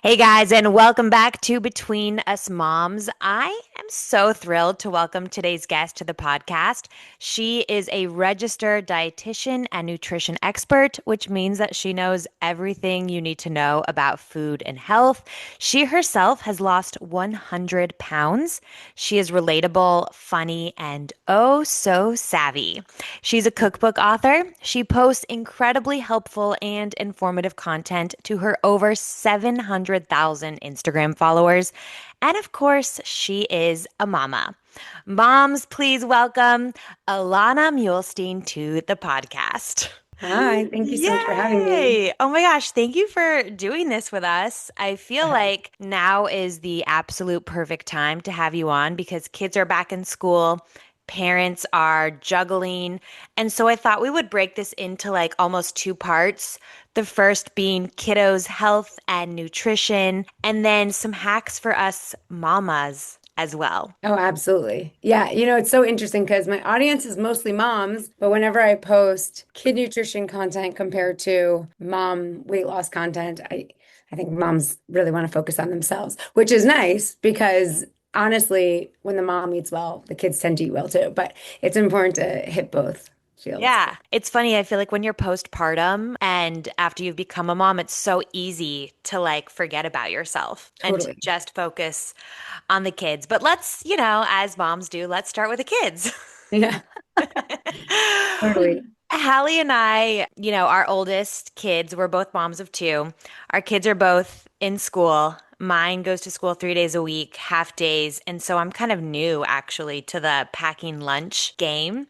Hey guys, and welcome back to Between Us Moms. I am so thrilled to welcome today's guest to the podcast. She is a registered dietitian and nutrition expert, which means that she knows everything you need to know about food and health. She herself has lost 100 pounds. She is relatable, funny, and oh so savvy. She's a cookbook author. She posts incredibly helpful and informative content to her over 700,000 Instagram followers. And of course, she is a mama. Moms, please welcome Ilana Muhlstein to the podcast. Hi, thank you so much for having me. Yay! Oh my gosh, thank you for doing this with us. I feel like now is the absolute perfect time to have you on because kids are back in school, parents are juggling. And so I thought we would break this into like almost two parts. The first being kiddos' health and nutrition, and then some hacks for us mamas as well. Oh, absolutely. Yeah, it's so interesting because my audience is mostly moms, but whenever I post kid nutrition content compared to mom weight loss content, I think moms really want to focus on themselves, which is nice because honestly, when the mom eats well, the kids tend to eat well too. But it's important to hit both fields. Yeah, it's funny. I feel like when you're postpartum and after you've become a mom, it's so easy to like forget about yourself and to Totally. just focus on the kids. But let's, as moms do, let's start with the kids. Yeah, totally. Hallie and I, our oldest kids, we're both moms of two. Our kids are both in school. Mine goes to school 3 days a week, half days. And so I'm kind of new actually to the packing lunch game.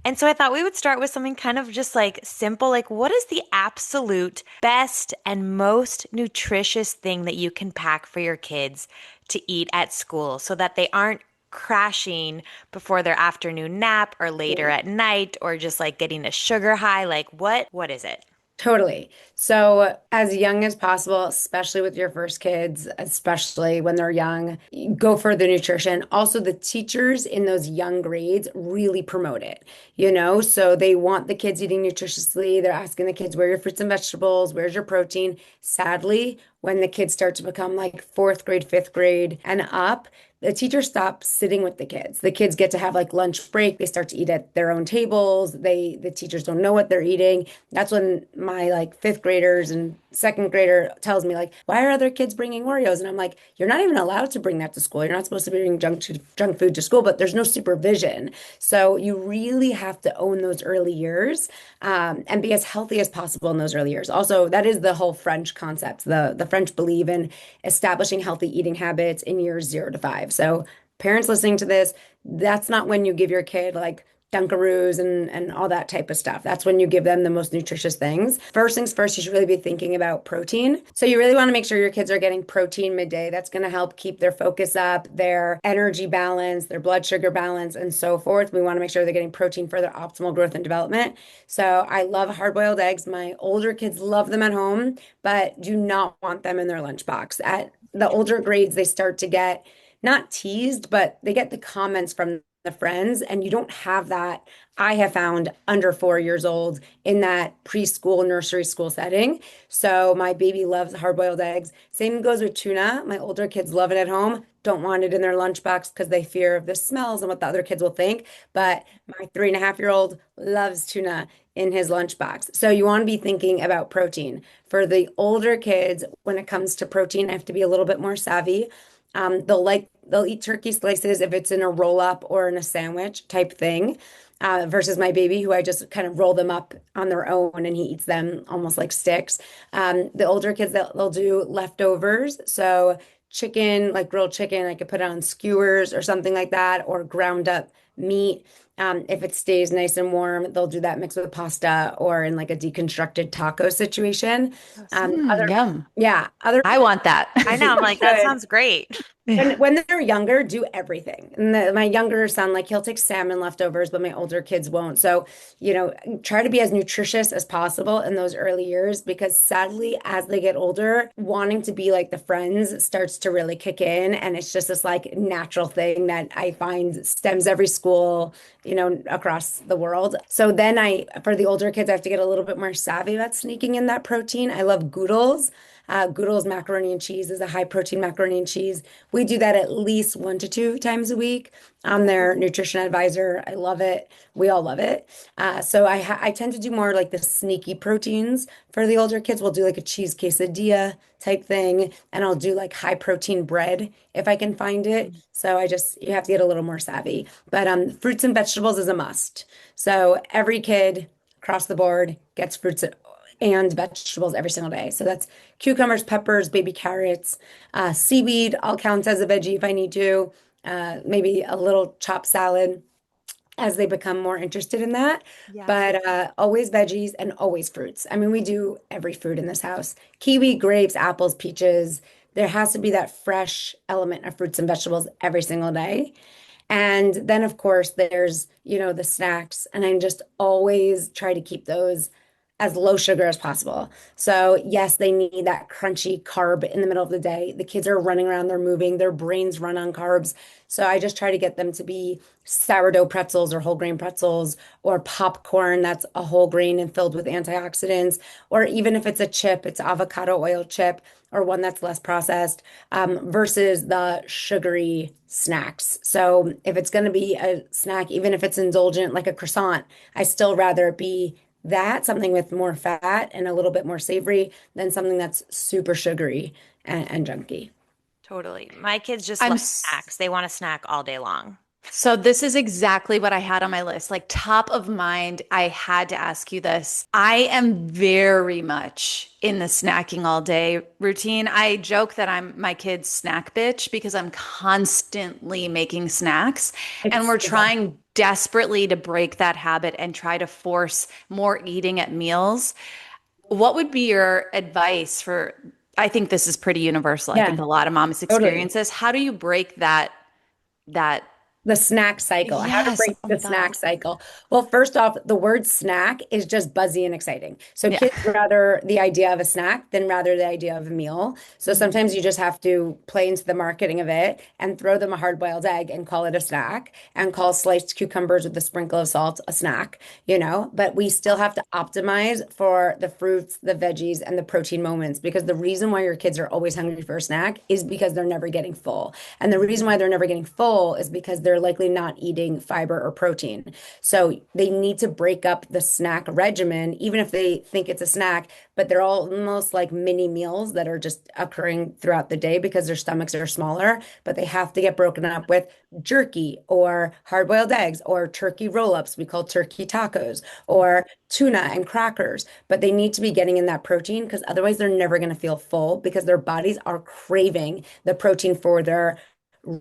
And so I thought we would start with something kind of just like simple, like what is the absolute best and most nutritious thing that you can pack for your kids to eat at school so that they aren't crashing before their afternoon nap or later at night or just like getting a sugar high? Like what is it? Totally. So, as young as possible, especially with your first kids, especially when they're young, go for the nutrition. Also, the teachers in those young grades really promote it. So they want the kids eating nutritiously. They're asking the kids, where are your fruits and vegetables? Where's your protein? Sadly, when the kids start to become like fourth grade, fifth grade, and up, the teacher stops sitting with the kids. The kids get to have like lunch break. They start to eat at their own tables. The teachers don't know what they're eating. That's when my like fifth graders and second grader tells me like, why are other kids bringing Oreos? And I'm like, you're not even allowed to bring that to school. You're not supposed to be bringing junk food to school, but there's no supervision. So you really have to own those early years, and be as healthy as possible in those early years. Also, that is the whole French concept. The French believe in establishing healthy eating habits in years 0 to 5. So parents listening to this, that's not when you give your kid like Dunkaroos and all that type of stuff. That's when you give them the most nutritious things. First things first, you should really be thinking about protein. So you really want to make sure your kids are getting protein midday. That's going to help keep their focus up, their energy balance, their blood sugar balance, and so forth. We want to make sure they're getting protein for their optimal growth and development. So I love hard-boiled eggs. My older kids love them at home, but do not want them in their lunchbox. At the older grades, they start to get not teased, but they get the comments from the friends, and you don't have that. I have found under 4 years old in that preschool, nursery school setting. So my baby loves hard-boiled eggs. Same goes with tuna. My older kids love it at home, don't want it in their lunchbox because they fear of the smells and what the other kids will think. But my 3.5-year-old loves tuna in his lunchbox. So you want to be thinking about protein. For the older kids, when it comes to protein, I have to be a little bit more savvy. They'll eat turkey slices if it's in a roll up or in a sandwich type thing. Versus my baby, who I just kind of roll them up on their own and he eats them almost like sticks. The older kids, they'll do leftovers. So chicken, like grilled chicken, I could put it on skewers or something like that, or ground up meat. If it stays nice and warm, they'll do that mixed with pasta or in like a deconstructed taco situation. Other, Yum. yeah, other I want that. I know, I'm you like, that should. sounds great. When they're younger, do everything. And my younger son, like he'll take salmon leftovers, but my older kids won't. So, try to be as nutritious as possible in those early years because sadly, as they get older, wanting to be like the friends starts to really kick in. And it's just this like natural thing that I find stems every school, across the world. So then for the older kids, I have to get a little bit more savvy about sneaking in that protein. I love goodles. Goodle's macaroni and cheese is a high protein macaroni and cheese. We do that at least 1 to 2 times a week. I'm their nutrition advisor. I love it. We all love it. So I tend to do more like the sneaky proteins for the older kids. We'll do like a cheese quesadilla type thing, and I'll do like high protein bread if I can find it. So you have to get a little more savvy. But fruits and vegetables is a must. So every kid across the board gets fruits and vegetables every single day. So that's cucumbers, peppers, baby carrots, seaweed. I'll count as a veggie if I need to. Maybe a little chopped salad as they become more interested in that. Yeah. But always veggies and always fruits. I mean, we do every fruit in this house. Kiwi, grapes, apples, peaches. There has to be that fresh element of fruits and vegetables every single day. And then, of course, there's, the snacks. And I just always try to keep those as low sugar as possible. So, yes, they need that crunchy carb in the middle of the day. The kids are running around, they're moving, their brains run on carbs. So, I just try to get them to be sourdough pretzels or whole grain pretzels or popcorn that's a whole grain and filled with antioxidants. Or even if it's a chip, it's avocado oil chip or one that's less processed versus the sugary snacks. So, if it's going to be a snack, even if it's indulgent like a croissant, I still rather it be that something with more fat and a little bit more savory than something that's super sugary and junky. Totally. My kids just I'm love s- snacks. They want to snack all day long. so this is exactly what I had on my list. Like top of mind, I had to ask you this. I am very much in the snacking all day routine. I joke that I'm my kid's snack bitch because I'm constantly making snacks and It's we're so good. trying desperately to break that habit and try to force more eating at meals. What would be your advice for, I think this is pretty universal. I think Yeah, a lot of moms totally. experience this. How do you break that The snack cycle. How to yes. break Oh the my God. snack cycle. Well, first off, the word snack is just buzzy and exciting. So Yeah. kids rather the idea of a snack than rather the idea of a meal. So Mhm. sometimes you just have to play into the marketing of it and throw them a hard-boiled egg and call it a snack and call sliced cucumbers with a sprinkle of salt a snack. But we still have to optimize for the fruits, the veggies, and the protein moments because the reason why your kids are always hungry for a snack is because they're never getting full. And the reason why they're never getting full is because they're likely not eating fiber or protein. So they need to break up the snack regimen, even if they think it's a snack, but they're almost like mini meals that are just occurring throughout the day because their stomachs are smaller, but they have to get broken up with jerky or hard-boiled eggs or turkey roll-ups we call turkey tacos or tuna and crackers, but they need to be getting in that protein because otherwise they're never going to feel full because their bodies are craving the protein for their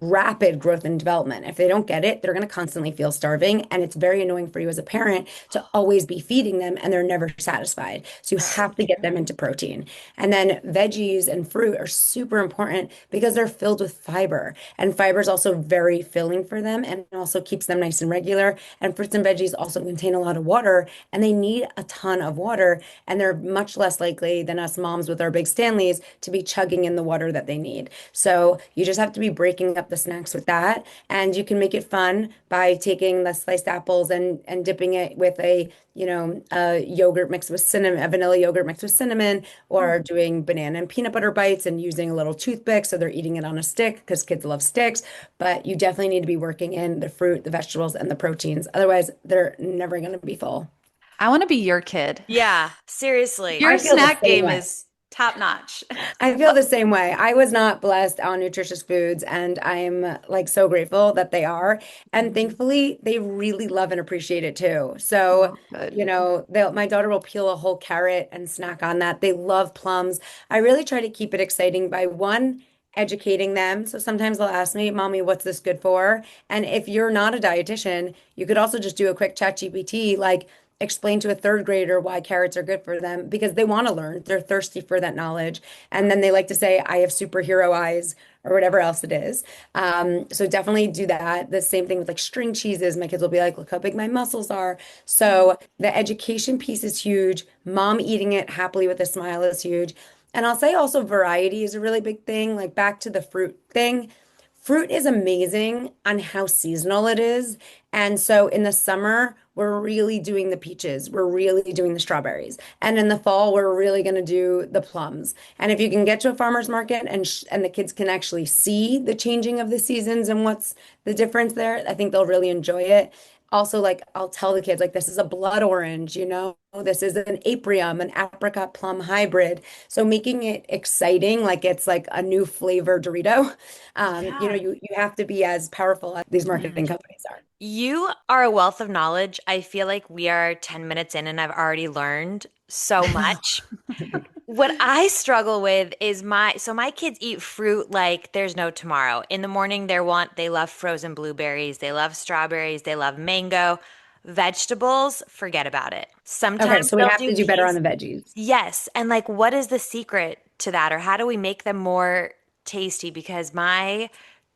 rapid growth and development. If they don't get it, they're going to constantly feel starving. And it's very annoying for you as a parent to always be feeding them and they're never satisfied. So you So have to get them true. into protein. And then veggies and fruit are super important because they're filled with fiber. And fiber is also very filling for them and also keeps them nice and regular. And fruits and veggies also contain a lot of water and they need a ton of water. And they're much less likely than us moms with our big Stanleys to be chugging in the water that they need. So you just have to be breaking up the snacks with that. And you can make it fun by taking the sliced apples and dipping it with a yogurt mixed with cinnamon, a vanilla yogurt mixed with cinnamon, or doing banana and peanut butter bites and using a little toothpick so they're eating it on a stick because kids love sticks. But you definitely need to be working in the fruit, the vegetables, and the proteins. Otherwise, they're never going to be full. I want to be your kid. Yeah, seriously. Your I feel the snack same game way. is top notch. I feel the same way. I was not blessed on nutritious foods, and I'm like so grateful that they are. And Mhm. thankfully, they really love and appreciate it too. So, Oh, good. my daughter will peel a whole carrot and snack on that. They love plums. I really try to keep it exciting by one, educating them. So sometimes they'll ask me, Mommy, what's this good for? And if you're not a dietitian, you could also just do a quick chat GPT, like, explain to a third grader why carrots are good for them because they want to learn. They're thirsty for that knowledge. And then they like to say, I have superhero eyes or whatever else it is. So definitely do that. The same thing with like string cheeses. My kids will be like, look how big my muscles are. So the education piece is huge. Mom eating it happily with a smile is huge. And I'll say also variety is a really big thing. Like back to the fruit thing. Fruit is amazing on how seasonal it is. And so in the summer, we're really doing the peaches. We're really doing the strawberries. And in the fall, we're really going to do the plums. And if you can get to a farmer's market and the kids can actually see the changing of the seasons and what's the difference there, I think they'll really enjoy it. Also, like I'll tell the kids, like this is a blood orange, this is an aprium, an apricot plum hybrid. So making it exciting, like it's like a new flavor Dorito. Yeah. You have to be as powerful as these marketing Mhm. companies are. You are a wealth of knowledge. I feel like we are 10 minutes in and I've already learned so much. What I struggle with is my kids eat fruit like there's no tomorrow. In the morning they love frozen blueberries, they love strawberries, they love mango. Vegetables, forget about it. Okay, Sometimes so we they'll have do to do better on case. the veggies. Yes, and like what is the secret to that or how do we make them more tasty? Because my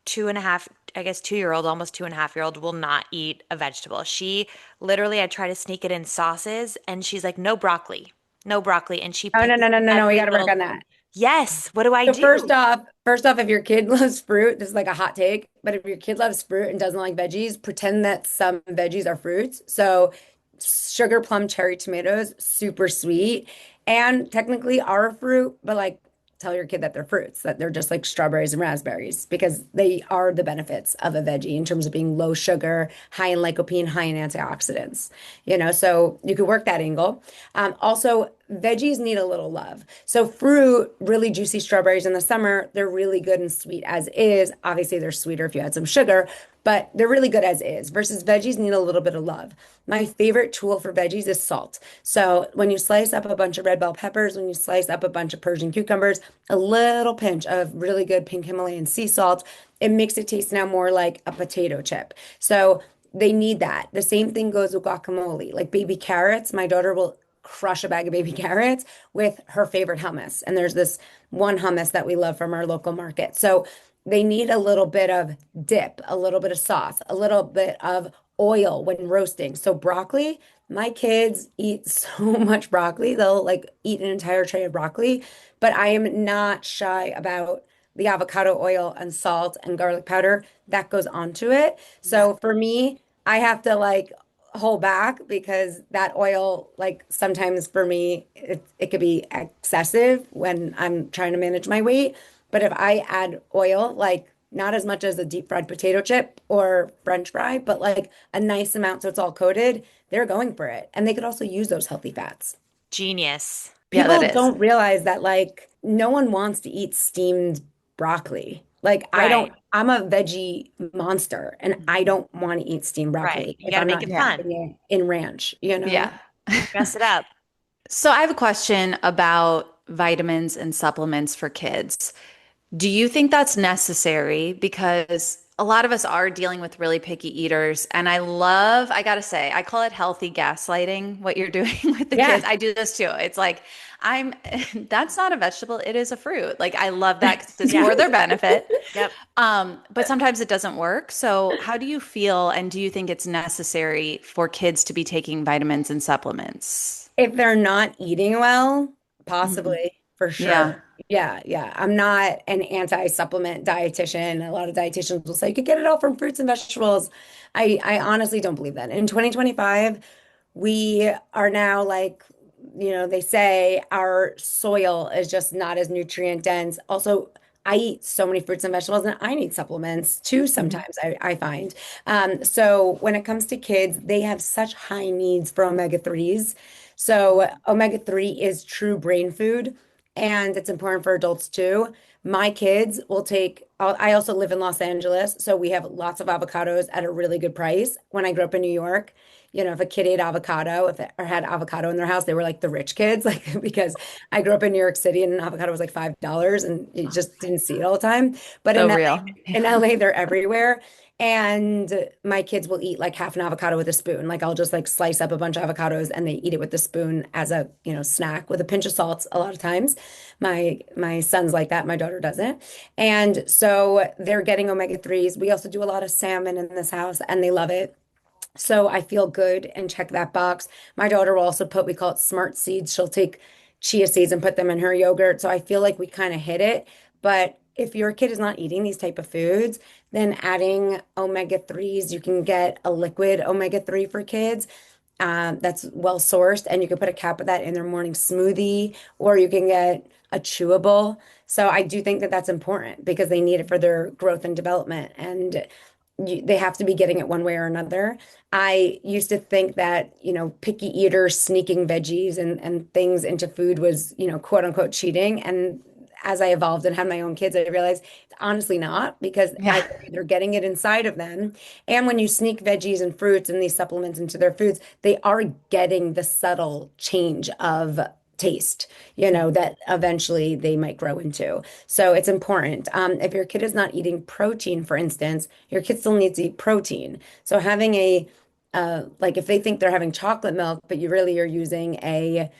two and a half, I guess 2 year old, almost 2.5 year old will not eat a vegetable. She literally, I try to sneak it in sauces and she's like, no broccoli, no broccoli. And she Oh, no, picks no, no, no, no. We every got to work little on thing. that. Yes, what do I So do? first off, if your kid loves fruit, this is like a hot take, but if your kid loves fruit and doesn't like veggies, pretend that some veggies are fruits. So sugar plum cherry tomatoes, super sweet, and technically are a fruit, but like tell your kid that they're fruits, that they're just like strawberries and raspberries, because they are the benefits of a veggie in terms of being low sugar, high in lycopene, high in antioxidants. So you could work that angle. Also, veggies need a little love. So fruit, really juicy strawberries in the summer, they're really good and sweet as is. Obviously, they're sweeter if you add some sugar, but they're really good as is versus veggies need a little bit of love. My favorite tool for veggies is salt. So when you slice up a bunch of red bell peppers, when you slice up a bunch of Persian cucumbers, a little pinch of really good pink Himalayan sea salt, it makes it taste now more like a potato chip. So they need that. The same thing goes with guacamole. Like baby carrots, my daughter will crush a bag of baby carrots with her favorite hummus. And there's this one hummus that we love from our local market. So they need a little bit of dip, a little bit of sauce, a little bit of oil when roasting. So broccoli, my kids eat so much broccoli. They'll like eat an entire tray of broccoli, but I am not shy about the avocado oil and salt and garlic powder that goes onto it. Yeah. So for me, I have to like hold back because that oil, like sometimes for me, it could be excessive when I'm trying to manage my weight. But if I add oil, like not as much as a deep fried potato chip or French fry, but like a nice amount so it's all coated, they're going for it. And they could also use those healthy fats. Genius. Yeah, that People is. don't realize that like no one wants to eat steamed broccoli. Like Right. I'm a veggie monster and I Mhm. don't want to eat steamed Right. broccoli You if got to I'm make not it Yeah. fun. dipping it in ranch. Yeah. Dress it up. So I have a question about vitamins and supplements for kids. Do you think that's necessary? Because a lot of us are dealing with really picky eaters. And I gotta say, I call it healthy gaslighting, what you're doing with the Yeah. kids. I do this too. It's like, I'm, that's not a vegetable, it is a fruit. Like, I love that because it's Yeah. for their benefit. Yep. But sometimes it doesn't work. So, how do you feel? And do you think it's necessary for kids to be taking vitamins and supplements? If they're not eating well, Mhm. possibly for Yeah. sure. Yeah, yeah. I'm not an anti-supplement dietitian. A lot of dietitians will say you could get it all from fruits and vegetables. I honestly don't believe that. In 2025, we are now like, they say our soil is just not as nutrient dense. Also, I eat so many fruits and vegetables and I need supplements too Mhm. sometimes, I find. So when it comes to kids, they have such high needs for omega-3s. So omega-3 is true brain food, and it's important for adults too. My kids will I also live in Los Angeles, so we have lots of avocados at a really good price. When I grew up in New York, if a kid ate avocado, or had avocado in their house, they were like the rich kids, like because I grew up in New York City and an avocado was like $5 and you just didn't see it all the time. But So real. In LA, they're everywhere. And my kids will eat like half an avocado with a spoon. Like I'll just like slice up a bunch of avocados and they eat it with the spoon as a, snack with a pinch of salt a lot of times. My son's like that, my daughter doesn't. And so they're getting omega-3s. We also do a lot of salmon in this house and they love it. So I feel good and check that box. My daughter will also we call it smart seeds. She'll take chia seeds and put them in her yogurt. So I feel like we kind of hit it. But if your kid is not eating these type of foods, then adding omega-3s, you can get a liquid omega-3 for kids that's well sourced, and you can put a cap of that in their morning smoothie, or you can get a chewable. So I do think that that's important because they need it for their growth and development, and they have to be getting it one way or another. I used to think that, picky eaters sneaking veggies and things into food was, quote unquote cheating. And as I evolved and had my own kids, I realized it's honestly not because Yeah. either they're getting it inside of them. And when you sneak veggies and fruits and these supplements into their foods, they are getting the subtle change of taste, that eventually they might grow into. So it's important. If your kid is not eating protein, for instance, your kid still needs to eat protein. So having like if they think they're having chocolate milk, but you really are using a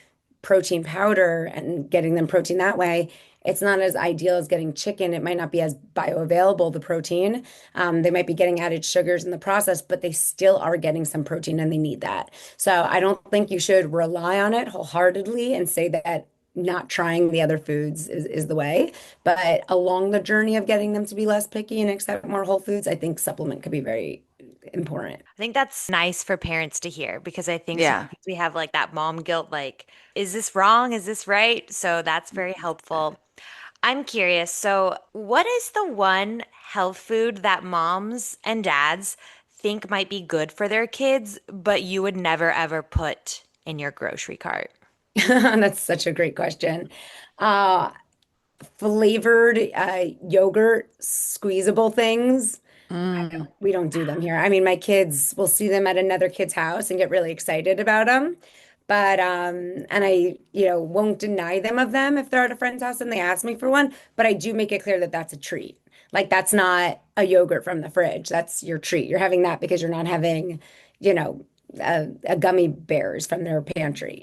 protein powder and getting them protein that way, it's not as ideal as getting chicken. It might not be as bioavailable, the protein. They might be getting added sugars in the process, but they still are getting some protein and they need that. So I don't think you should rely on it wholeheartedly and say that not trying the other foods is the way. But along the journey of getting them to be less picky and accept more whole foods, I think supplement could be very important. I think that's nice for parents to hear because I think Yeah. sometimes we have like that mom guilt, like, is this wrong? Is this right? So that's very helpful. I'm curious. So, what is the one health food that moms and dads think might be good for their kids, but you would never ever put in your grocery cart? That's such a great question. Uh, Flavored yogurt, squeezable things. Mm. We don't do them here. I mean, my kids will see them at another kid's house and get really excited about them. But and I, won't deny them of them if they're at a friend's house and they ask me for one, but I do make it clear that that's a treat. Like that's not a yogurt from the fridge. That's your treat. You're having that because you're not having, you know, a gummy bears from their pantry.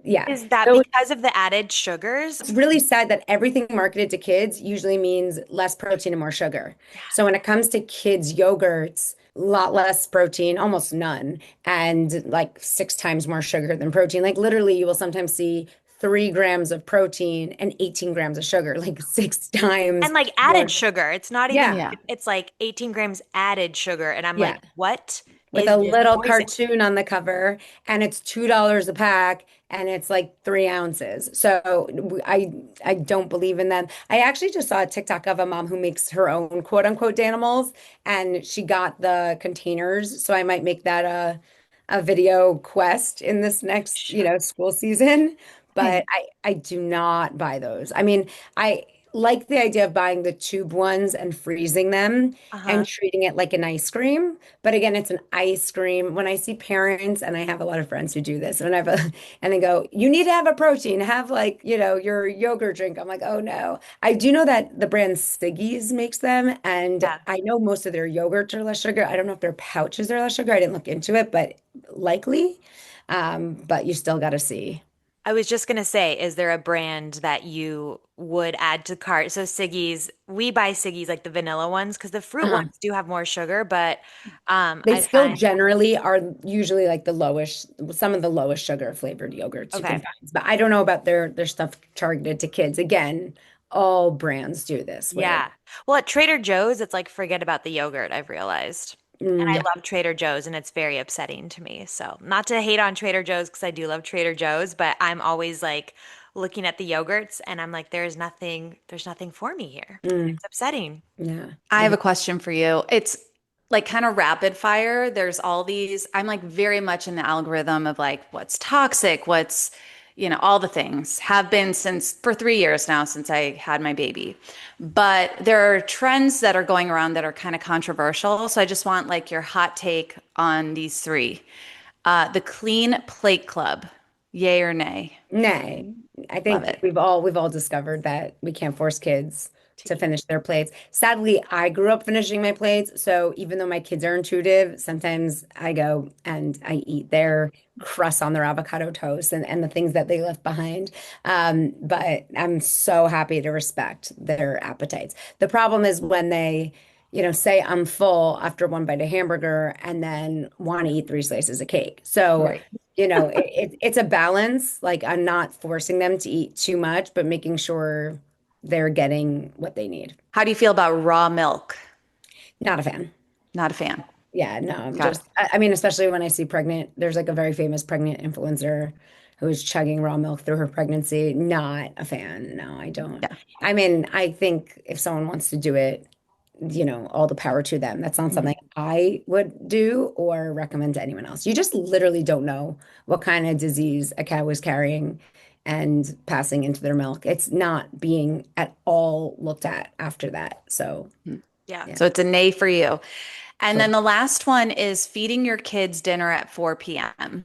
Yeah. Is that So because of the added sugars? it's really sad that everything marketed to kids usually means less protein and more sugar. So when it comes to kids' yogurts, a lot less protein, almost none, and like 6 times more sugar than protein. Like literally, you will sometimes see 3 grams of protein and 18 grams of sugar, like 6 times And like more. added sugar. It's not even, Yeah, Yeah. it's like 18 grams added sugar. And I'm like, yeah. what With is a this little poison? cartoon on the cover, and it's $2 a pack, and it's like 3 ounces. So I don't believe in them. I actually just saw a TikTok of a mom who makes her own quote unquote Danimals, and she got the containers. So I might make that a video quest in this next, school season. But Hey. I do not buy those. I mean, I like the idea of buying the tube ones and freezing them and Uh-huh. treating it like an ice cream. But again, it's an ice cream. When I see parents, and I have a lot of friends who do this, and and they go, "You need to have a protein, have like, your yogurt drink." I'm like, "Oh no." I do know that the brand Siggi's makes them, and Yeah. I know most of their yogurts are less sugar. I don't know if their pouches are less sugar. I didn't look into it, but likely. But you still got to see. I was just gonna say, is there a brand that you would add to cart? So Siggi's, we buy Siggi's like the vanilla ones because the fruit Uh-huh. ones do have more sugar, but They I still find generally are usually like the lowest, some of the lowest sugar flavored yogurts you can okay. find. But I don't know about their stuff targeted to kids. Again, all brands do this where Yeah. Well, at Trader Joe's, it's like forget about the yogurt, I've realized. And I mm, love Trader Joe's and it's very upsetting to me. So, not to hate on Trader Joe's because I do love Trader Joe's, but I'm always like looking at the yogurts and I'm like, there's nothing for me here. mm, It's upsetting. yeah, I I have a get question for you. It's like kind of rapid fire. There's all these, I'm like very much in the algorithm of like what's toxic, what's, all the things have been since for 3 years now since I had my baby. But there are trends that are going around that are kind of controversial. So I just want like your hot take on these three. The Clean Plate Club, yay or nay? nay. I Love think it. we've all discovered that we can't force kids to finish their plates. Sadly, I grew up finishing my plates, so even though my kids are intuitive, sometimes I go and I eat their crust on their avocado toast and the things that they left behind. But I'm so happy to respect their appetites. The problem is when they, say I'm full after one bite of hamburger and then want to eat 3 slices of cake. So Right. it's a balance. Like I'm not forcing them to eat too much, but making sure they're getting what they need. How do you feel about raw milk? Not a fan. Not a fan. Yeah, no, I'm Got it. just, I mean, especially when I see pregnant, there's like a very famous pregnant influencer who is chugging raw milk through her pregnancy. Not a fan. No, I don't. Yeah. I mean, I think if someone wants to do it, all the power to them. That's not Mhm. something I would do or recommend to anyone else. You just literally don't know what kind of disease a cow is carrying and passing into their milk. It's not being at all looked at after that. So, Yeah. yeah. So it's a nay for you. And So then the last one is feeding your kids dinner at 4 p.m.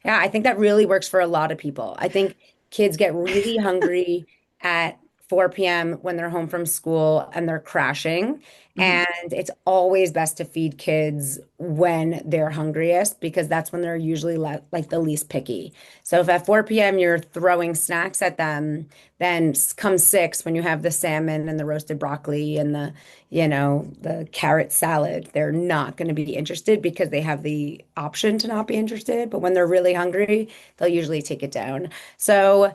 yeah, I think that really works for a lot of people. I think kids get really hungry at 4 p.m. when they're home from school and they're crashing. Mhm. And it's always best to feed kids when they're hungriest because that's when they're usually like the least picky. So if at 4 p.m. you're throwing snacks at them, then come 6 when you have the salmon and the roasted broccoli and the carrot salad, they're not going to be interested because they have the option to not be interested. But when they're really hungry, they'll usually take it down. So,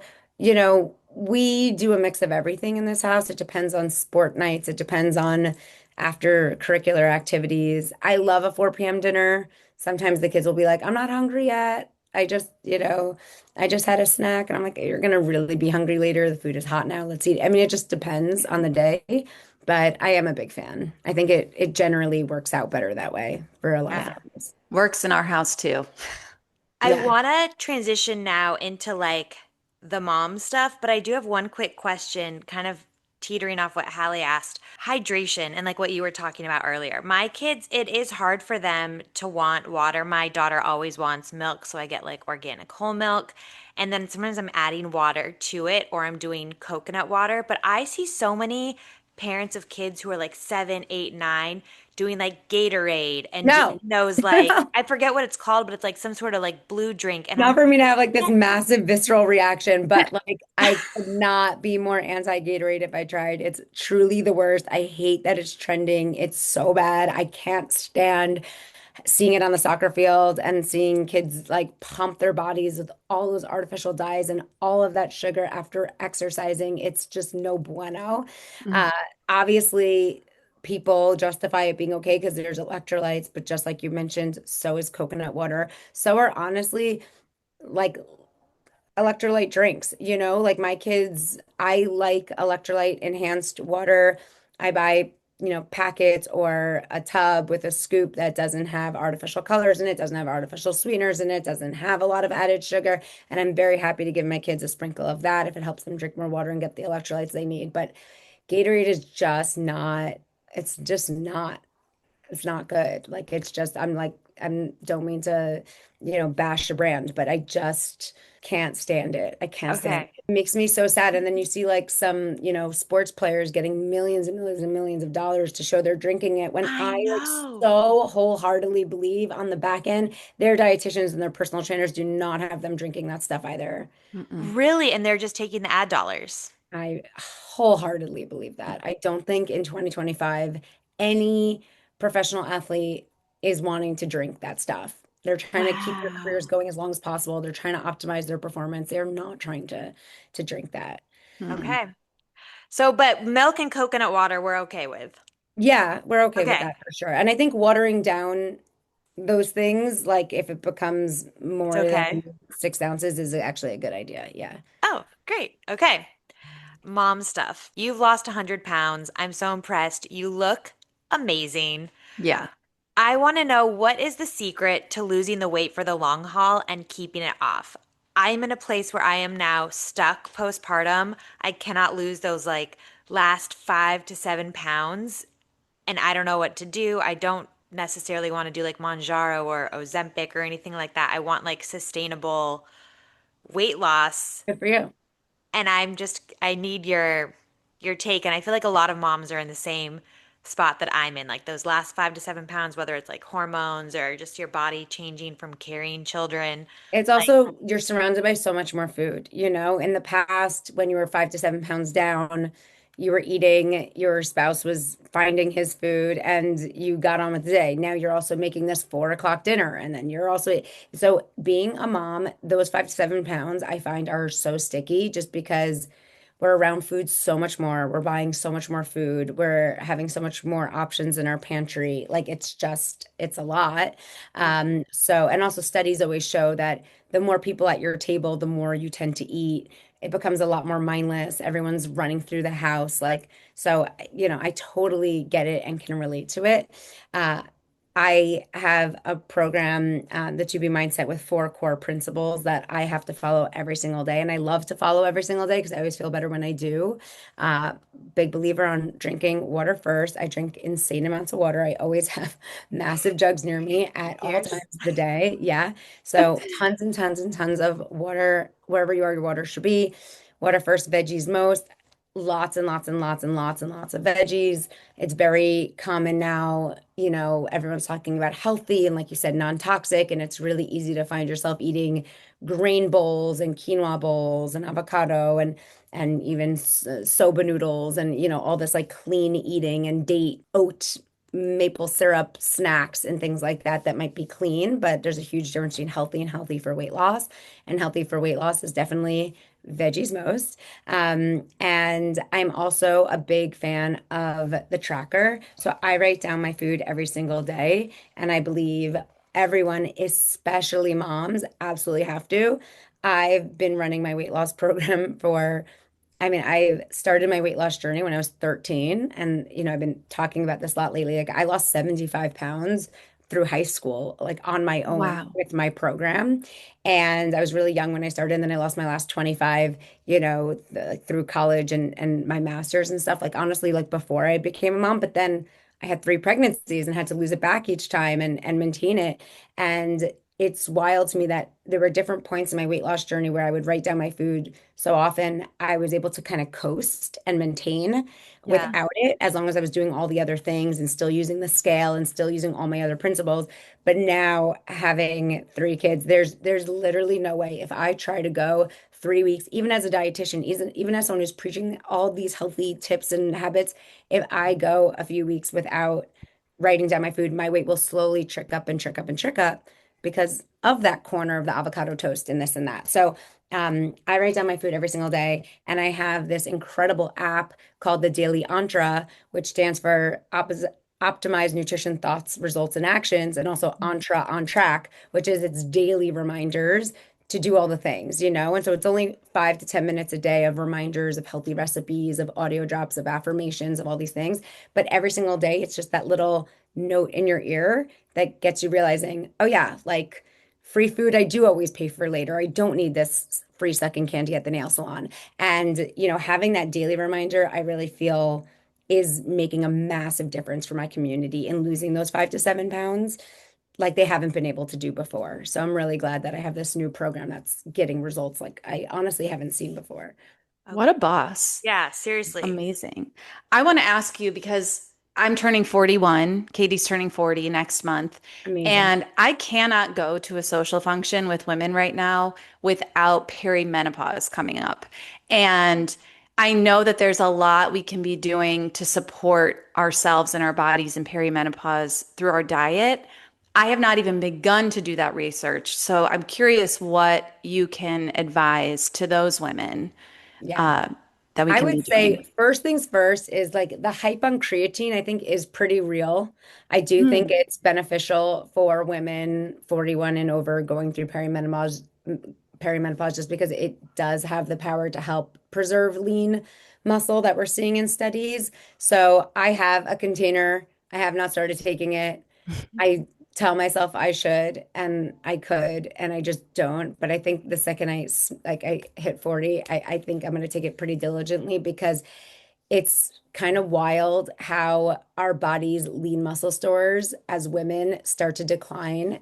we do a mix of everything in this house. It depends on sport nights, it depends on after curricular activities. I love a 4 p.m. dinner. Sometimes the kids will be like, I'm not hungry yet. I just had a snack. And I'm like, you're going to really be hungry later. The food is hot now. Let's eat. I mean, it just depends on the day. But I am a big fan. I think it generally works out better that way for a lot of Yeah. families. Works in our house too. I Yeah. want to transition now into like the mom stuff, but I do have one quick question, kind of teetering off what Hallie asked. Hydration and like what you were talking about earlier. My kids, it is hard for them to want water. My daughter always wants milk, so I get like organic whole milk. And then sometimes I'm adding water to it or I'm doing coconut water. But I see so many parents of kids who are like 7, 8, 9 doing like Gatorade and doing No. those like I forget what it's called, but it's like some sort of like blue drink. And I'm Not for me to have like this massive visceral reaction, but like I could not be more anti-Gatorade if I tried. It's truly the worst. I hate that it's trending. It's so bad. I can't stand seeing it on the soccer field and seeing kids like pump their bodies with all those artificial dyes and all of that sugar after exercising. It's just no bueno. Mhm. Uh, Obviously, people justify it being okay because there's electrolytes, but just like you mentioned, so is coconut water. So are honestly like electrolyte drinks, like my kids, I like electrolyte enhanced water. I buy, packets or a tub with a scoop that doesn't have artificial colors in it, doesn't have artificial sweeteners in it, doesn't have a lot of added sugar. And I'm very happy to give my kids a sprinkle of that if it helps them drink more water and get the electrolytes they need. But Gatorade is just not, it's just not it's not good. Like it's just I'm don't mean to, bash the brand, but I just can't stand it. I can't stand okay. it. It makes me so sad. And then you see like some, sports players getting millions and millions and millions of dollars to show they're drinking it when I I like know. so wholeheartedly believe on the back end, their dietitians and their personal trainers do not have them drinking that stuff either. Mm-mm. Really? And they're just taking the ad dollars. I wholeheartedly believe that. I don't think in 2025 any professional athlete is wanting to drink that stuff. They're trying to keep their careers Wow. going as long as possible. They're trying to optimize their performance. They're not trying to drink that. Mm-mm. Okay. So, but milk and coconut water we're okay with. Yeah, we're okay with Okay. that for sure. And I think watering down those things, like if it becomes It's more okay. than 6 ounces, is actually a good idea. Yeah. Oh, great. Okay. Mom stuff. You've lost 100 pounds. I'm so impressed. You look amazing. Yeah. I want to know what is the secret to losing the weight for the long haul and keeping it off. I'm in a place where I am now stuck postpartum. I cannot lose those like last 5 to 7 pounds, and I don't know what to do. I don't necessarily want to do like Monjaro or Ozempic or anything like that. I want like sustainable weight loss, Good for you. and I need your take. And I feel like a lot of moms are in the same spot that I'm in, like those last 5 to 7 pounds, whether it's like hormones or just your body changing from carrying children. It's Like, also, you're surrounded by so much more food. In the past, when you were 5 to 7 pounds down, you were eating, your spouse was finding his food, and you got on with the day. Now you're also making this 4 o'clock dinner. And then you're also, so being a mom, those 5 to 7 pounds I find are so sticky just because we're around food so much more. We're buying so much more food. We're having so much more options in our pantry. Like it's a lot. And also studies always show that the more people at your table, the more you tend to eat. It becomes a lot more mindless. Everyone's running through the house. I totally get it and can relate to it. Uh, I have a program, the To Be Mindset, with four core principles that I have to follow every single day. And I love to follow every single day because I always feel better when I do. Uh, Big believer on drinking water first. I drink insane amounts of water. I always have massive jugs near me at all Cheers. times of the day. Yeah. So tons and tons and tons of water. Wherever you are, your water should be. Water first, veggies most. Lots and lots and lots and lots and lots of veggies. It's very common now, everyone's talking about healthy and, like you said, non-toxic, and it's really easy to find yourself eating grain bowls and quinoa bowls and avocado and even soba noodles and all this like clean eating and date oat maple syrup snacks and things like that that might be clean, but there's a huge difference between healthy and healthy for weight loss. And healthy for weight loss is definitely veggies most. And I'm also a big fan of the tracker. So I write down my food every single day. And I believe everyone, especially moms, absolutely have to. I've been running my weight loss program I started my weight loss journey when I was 13. And, I've been talking about this a lot lately. Like, I lost 75 pounds through high school, like on my own Wow. with my program. And I was really young when I started. And then I lost my last 25, through college and my master's and stuff. Like, honestly, like before I became a mom, but then I had three pregnancies and had to lose it back each time and maintain it. And it's wild to me that there were different points in my weight loss journey where I would write down my food so often I was able to kind of coast and maintain Yeah. without it, as long as I was doing all the other things and still using the scale and still using all my other principles. But now having three kids, there's literally no way if I try to go 3 weeks, even as a dietitian, even as someone who's preaching all these healthy tips and habits, if I go a few weeks without writing down my food, my weight will slowly trick up and trick up and trick up because of that corner of the avocado toast and this and that. So I write down my food every single day, and I have this incredible app called the Daily Entra, which stands for Optimize Nutrition Thoughts, Results, and Actions, and also Entra on Track, which is its daily reminders to do all the things, And so it's only 5 to 10 minutes a day of reminders of healthy recipes, of audio drops, of affirmations, of all these things. But every single day, it's just that little note in your ear that gets you realizing, oh yeah, like free food, I do always pay for later. I don't need this free sucking candy at the nail salon. And, having that daily reminder, I really feel is making a massive difference for my community in losing those 5 to 7 pounds like they haven't been able to do before. So I'm really glad that I have this new program that's getting results like I honestly haven't seen before. What a boss. Yeah, seriously. Amazing. I want to ask you because I'm turning 41, Katie's turning 40 next month, Amazing. and I cannot go to a social function with women right now without perimenopause coming up. And I know that there's a lot we can be doing to support ourselves and our bodies in perimenopause through our diet. I have not even begun to do that research. So I'm curious what you can advise to those women Yeah. uh, that we I can would be say doing. first things first is like the hype on creatine, I think is pretty real. I do think Mm. it's beneficial for women 41 and over going through perimenopause just because it does have the power to help preserve lean muscle that we're seeing in studies. So I have a container. I have not started taking it. I tell myself I should and I could and I just don't. But I think the second I hit 40, I think I'm going to take it pretty diligently because it's kind of wild how our body's lean muscle stores as women start to decline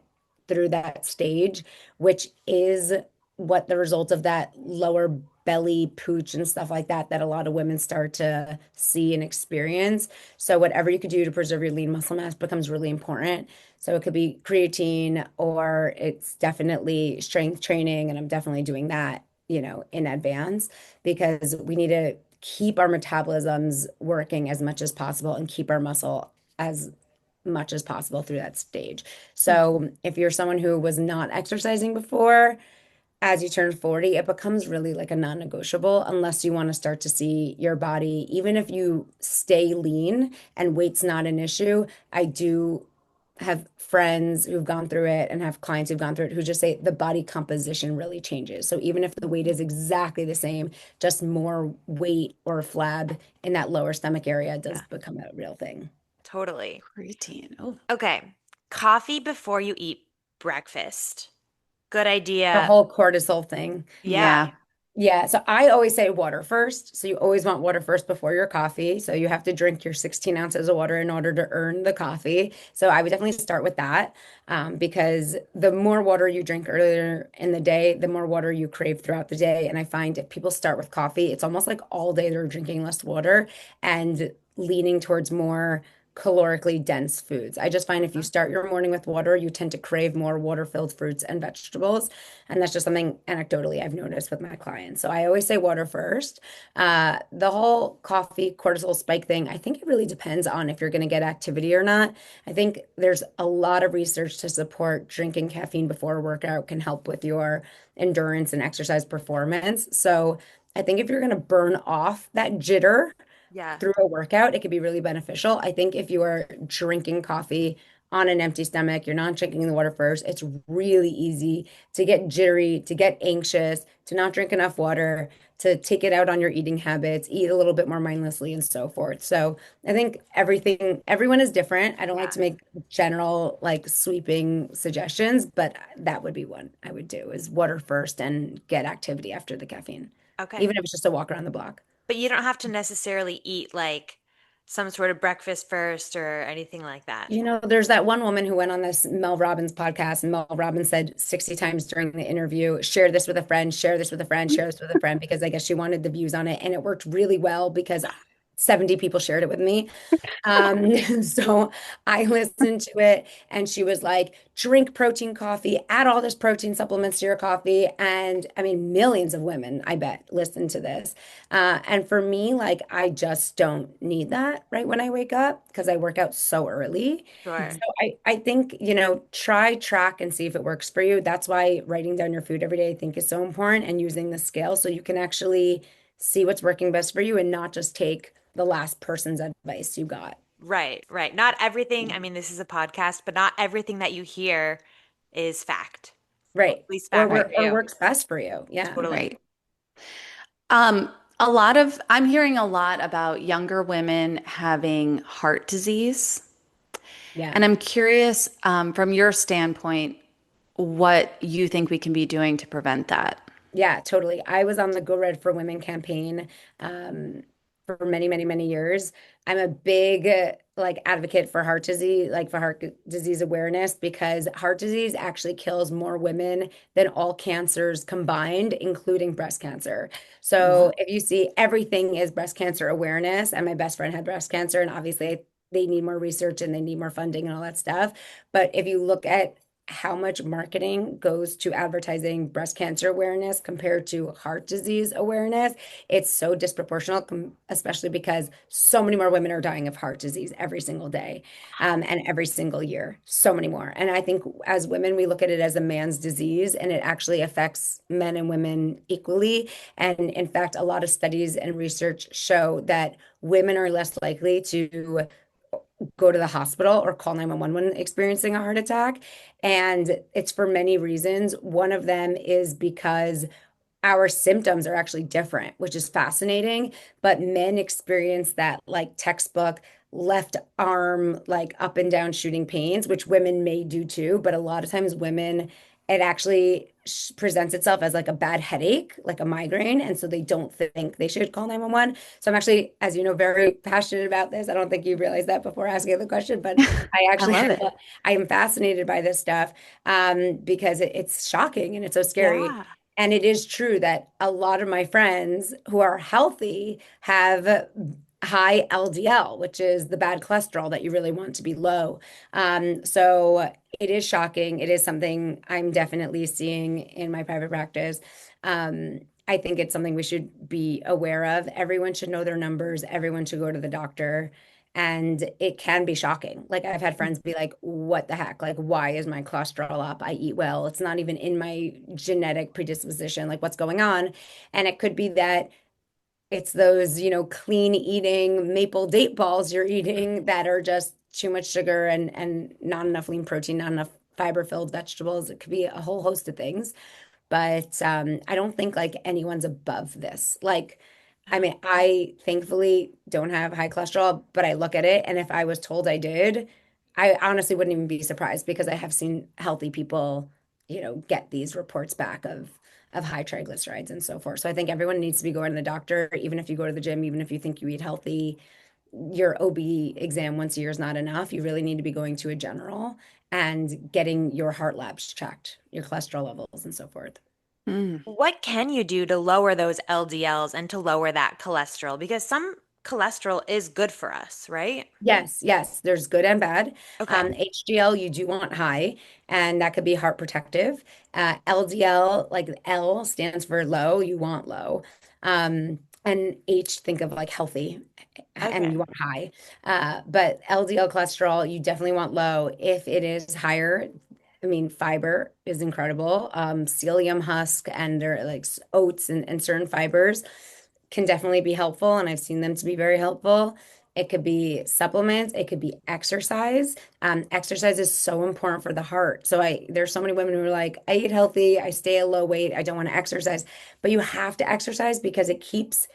through that stage, which is what the result of that lower belly pooch and stuff like that that a lot of women start to see and experience. So whatever you could do to preserve your lean muscle mass becomes really important. So it could be creatine or it's definitely strength training, and I'm definitely doing that, in advance because we need to keep our metabolisms working as much as possible and keep our muscle as much as possible through that stage. So if you're someone who was not exercising before, as you turn 40, it becomes really like a non-negotiable unless you want to start to see your body, even if you stay lean and weight's not an issue. I do have friends who've gone through it and have clients who've gone through it who just say the body composition really changes. So even if the weight is exactly the same, just more weight or flab in that lower stomach area does Yeah, become a real thing. totally. Creatine. Oh, Okay. Coffee before you eat breakfast. Good The idea. whole cortisol thing. Yeah. yeah. Yeah, so I always say water first. So you always want water first before your coffee. So you have to drink your 16 ounces of water in order to earn the coffee. So I would definitely start with that, because the more water you drink earlier in the day, the more water you crave throughout the day. And I find if people start with coffee, it's almost like all day they're drinking less water and leaning towards more calorically dense foods. I just find if you start your morning with water, you tend to crave more water-filled fruits and vegetables. And that's just something anecdotally I've noticed with my clients. So I always say water first. The whole coffee cortisol spike thing, I think it really depends on if you're going to get activity or not. I think there's a lot of research to support drinking caffeine before a workout can help with your endurance and exercise performance. So I think if you're going to burn off that jitter Yeah. through a workout, it could be really beneficial. I think if you are drinking coffee on an empty stomach, you're not drinking the water first, it's really easy to get jittery, to get anxious, to not drink enough water, to take it out on your eating habits, eat a little bit more mindlessly, and so forth. So I think everyone is different. I don't like Yeah. to make general, like sweeping suggestions, but that would be one I would do is water first and get activity after the caffeine, Okay. even if it's just a walk around the block. But you don't have to necessarily eat like some sort of breakfast first or anything like that. There's that one woman who went on this Mel Robbins podcast, and Mel Robbins said 60 times during the interview, share this with a friend, share this with a friend, share this with a friend, because I guess she wanted the views on it. And it worked really well because 70 people shared it with me. So I listened to it and she was like, drink protein coffee, add all this protein supplements to your coffee. And I mean, millions of women, I bet, listen to this. And for me, like, I just don't need that right when I wake up because I work out so early. So Sure. I think, try, track, and see if it works for you. That's why writing down your food every day, I think, is so important and using the scale so you can actually see what's working best for you and not just take the last person's advice you got. Right, right. Not everything, I mean, this is a podcast, but not everything that you hear is fact. Or at Right. least Or fact Right. for or you. works best for you. Yeah. Totally. Right. I'm hearing a lot about younger women having heart disease. Yeah. And I'm curious, from your standpoint, what you think we can be doing to prevent that. Yeah, totally. I was on the Go Red for Women campaign for many, many, many years. I'm a big like advocate for heart disease, like for heart disease awareness, because heart disease actually kills more women than all cancers combined, including breast cancer. Wow. So if you see everything is breast cancer awareness, and my best friend had breast cancer, and obviously they need more research and they need more funding and all that stuff. But if you look at how much marketing goes to advertising breast cancer awareness compared to heart disease awareness, it's so disproportional, especially because so many more women are dying of heart disease every single day, and every single year. So many more. And I think as women, we look at it as a man's disease, and it actually affects men and women equally. And in fact, a lot of studies and research show that women are less likely to go to the hospital or call 911 when experiencing a heart attack. And it's for many reasons. One of them is because our symptoms are actually different, which is fascinating. But men experience that like textbook left arm, like up and down shooting pains, which women may do too. But a lot of times, women, it actually presents itself as like a bad headache, like a migraine. And so they don't think they should call 911. So I'm actually, as you know, very passionate about this. I don't think you realized that before asking the question, but I I actually love it. I am fascinated by this stuff, because it's shocking and it's so scary. Yeah. And it is true that a lot of my friends who are healthy have high LDL, which is the bad cholesterol that you really want to be low. So it is shocking. It is something I'm definitely seeing in my private practice. I think it's something we should be aware of. Everyone should know their numbers. Everyone should go to the doctor. And it can be shocking. Like I've had friends be like, what the heck? Like, why is my cholesterol up? I eat well. It's not even in my genetic predisposition. Like, what's going on? And it could be that it's those, clean eating maple date balls you're eating that are just too much sugar and not enough lean protein, not enough fiber filled vegetables. It could be a whole host of things. But I don't think like anyone's above this. Like, I mean, I thankfully don't have high cholesterol, but I look at it, and if I was told I did, I honestly wouldn't even be surprised because I have seen healthy people, get these reports back of high triglycerides and so forth. So I think everyone needs to be going to the doctor, even if you go to the gym, even if you think you eat healthy. Your OB exam once a year is not enough. You really need to be going to a general and getting your heart labs checked, your cholesterol levels, and so forth. Mm. What can you do to lower those LDLs and to lower that cholesterol? Because some cholesterol is good for us, right? Yes, yes, there's good and bad. Okay. HDL, you do want high, and that could be heart protective. LDL, like L stands for low, you want low. And H, think of like healthy, and you Okay. want high. But LDL cholesterol, you definitely want low. If it is higher, I mean, fiber is incredible. Psyllium husk and there like oats and certain fibers can definitely be helpful, and I've seen them to be very helpful. It could be supplements, it could be exercise. Exercise is so important for the heart. So there's so many women who are like, I eat healthy, I stay a low weight, I don't want to exercise, but you have to exercise because it keeps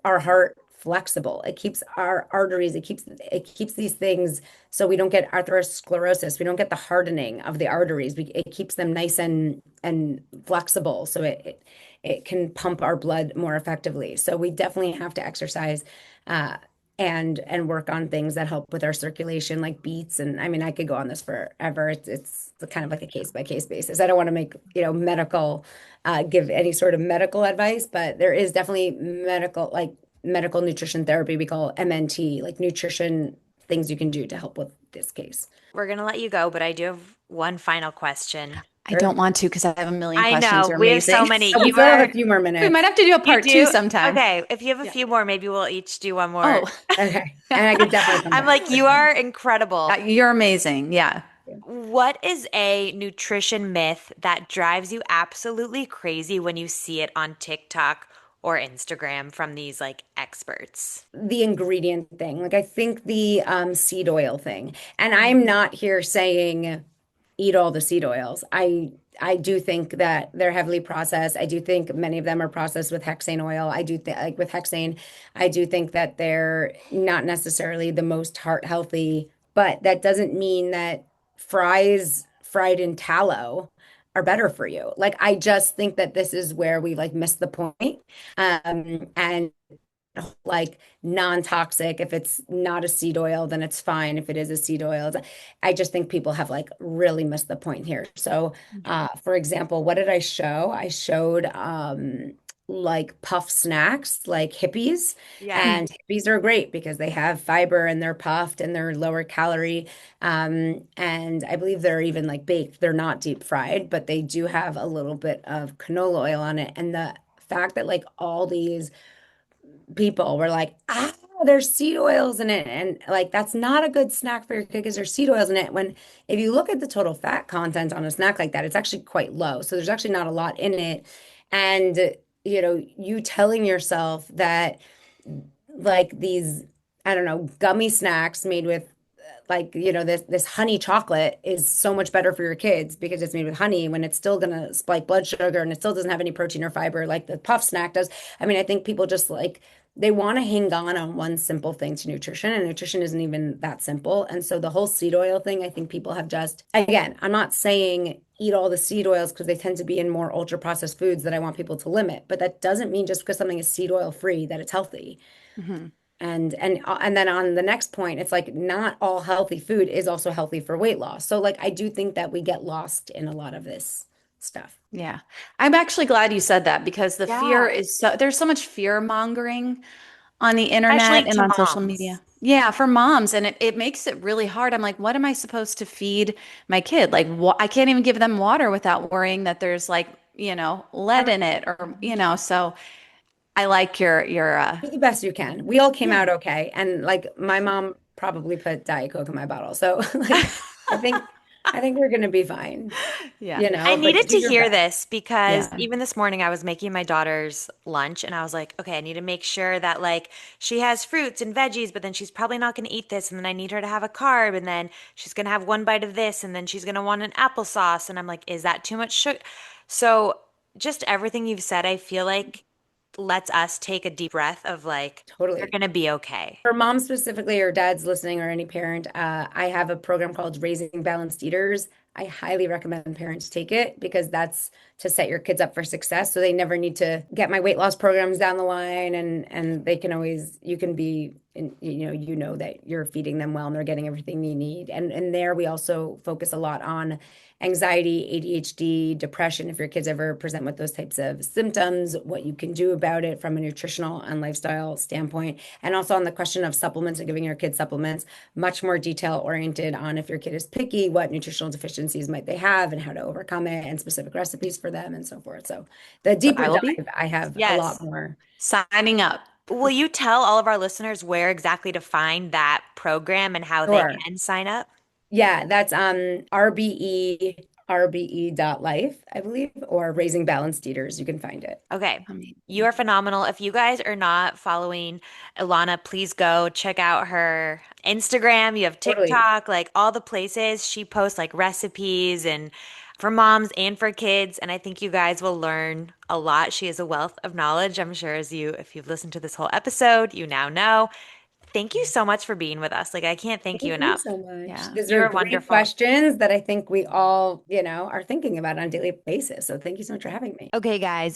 our heart flexible. It keeps our arteries, it keeps these things so we don't get atherosclerosis, we don't get the hardening of the arteries. It keeps them nice and flexible. So it can pump our blood more effectively. So we definitely have to exercise uh, and work on things that help with our circulation, like beets. And I mean, I could go on this forever. It's kind of like a case by case basis. I don't want to make give any sort of medical advice, but there is definitely medical nutrition therapy. We call MNT, like nutrition things you can do to help with this case. We're gonna let you go, but I do have one final question. I don't Sure. want to because I have a million I questions. know You're we have so amazing. many. Oh, we You still have a are, few more We might minutes. have to do a you part two do? sometime. Okay. If you have a Yeah. few more, maybe we'll each do one more. Oh, Okay. And I could definitely come I'm back like, for you sure. are incredible. you're amazing. Yeah. What is a nutrition myth that drives you absolutely crazy when you see it on TikTok or Instagram from these like experts? The ingredient thing. Like I think the seed oil thing. And I'm not here saying eat all the seed oils. I do think that they're heavily processed. I do think many of them are processed with hexane oil. I do think like with hexane, I do think that they're not necessarily the most heart healthy, but that doesn't mean that fries fried in tallow are better for you. Like I just think that this is where we like miss the point. And like non-toxic. If it's not a seed oil, then it's fine. If it is a seed oil, I just think people have like really missed the point here. So, for example, what did I show? I showed like puff snacks, like hippies, Yes. Mm. and hippies are great because they have fiber and they're puffed and they're lower calorie. And I believe they're even like baked. They're not deep fried, but they do have a little bit of canola oil on it. And the fact that like all these people were like, there's seed oils in it. And like, that's not a good snack for your kid because there's seed oils in it. When, if you look at the total fat content on a snack like that, it's actually quite low. So there's actually not a lot in it. And, you telling yourself that like these, I don't know, gummy snacks made with like this honey chocolate is so much better for your kids because it's made with honey when it's still going to spike blood sugar and it still doesn't have any protein or fiber like the puff snack does. I mean, I think people just like they want to hang on one simple thing to nutrition, and nutrition isn't even that simple. And so the whole seed oil thing, I think people have just, again, I'm not saying eat all the seed oils because they tend to be in more ultra processed foods that I want people to limit, but that doesn't mean just because something is seed oil free that it's healthy. Mhm. And then on the next point, it's like not all healthy food is also healthy for weight loss. So like I do think that we get lost in a lot of this stuff. Yeah. I'm actually glad you said that because the fear Yeah. is there's so much fear mongering on the internet Especially and to on social moms. media. Yeah, for moms. And it makes it really hard. I'm like, what am I supposed to feed my kid? Like, I can't even give them water without worrying that there's like, lead Every- in it or, so I like your Do the best you can. We all came Yeah. out okay. And like my mom probably put Diet Coke in my bottle. So like I think I think we're gonna be fine, Yeah. I but needed do to your hear best. this because Yeah. even this morning I was making my daughter's lunch and I was like, okay, I need to make sure that like she has fruits and veggies, but then she's probably not going to eat this. And then I need her to have a carb and then she's going to have one bite of this and then she's going to want an applesauce. And I'm like, is that too much sugar? So just everything you've said, I feel like lets us take a deep breath of like, you're Totally. going to be okay. For moms specifically, or dads listening, or any parent, I have a program called Raising Balanced Eaters. I highly recommend parents take it because that's to set your kids up for success. So they never need to get my weight loss programs down the line, and they can always you can be you know that you're feeding them well and they're getting everything they need. And there we also focus a lot on anxiety, ADHD, depression. If your kids ever present with those types of symptoms, what you can do about it from a nutritional and lifestyle standpoint. And also on the question of supplements and giving your kids supplements, much more detail oriented on if your kid is picky, what nutritional deficiencies might they have and how to overcome it and specific recipes for them and so forth. So the So deeper I will be dive, I have a lot Yes. more. signing up. Will you tell all of our listeners where exactly to find that program and how they Sure. can sign up? Yeah, that's RBE I believe, or Raising Balanced Eaters. You can find it. Okay. You Amazing. are phenomenal. If you guys are not following Ilana, please go check out her Instagram. You have Totally. TikTok, like all the places. She posts like recipes and for moms and for kids. And I think you guys will learn a lot. She is a wealth of knowledge. I'm sure if you've listened to this whole episode, you now know. Thank you so much for being with us. Like I can't thank you Thank you enough. so much. Yeah. These You are are great wonderful. questions that I think we all, are thinking about on a daily basis. So thank you so much for having me. Okay, guys,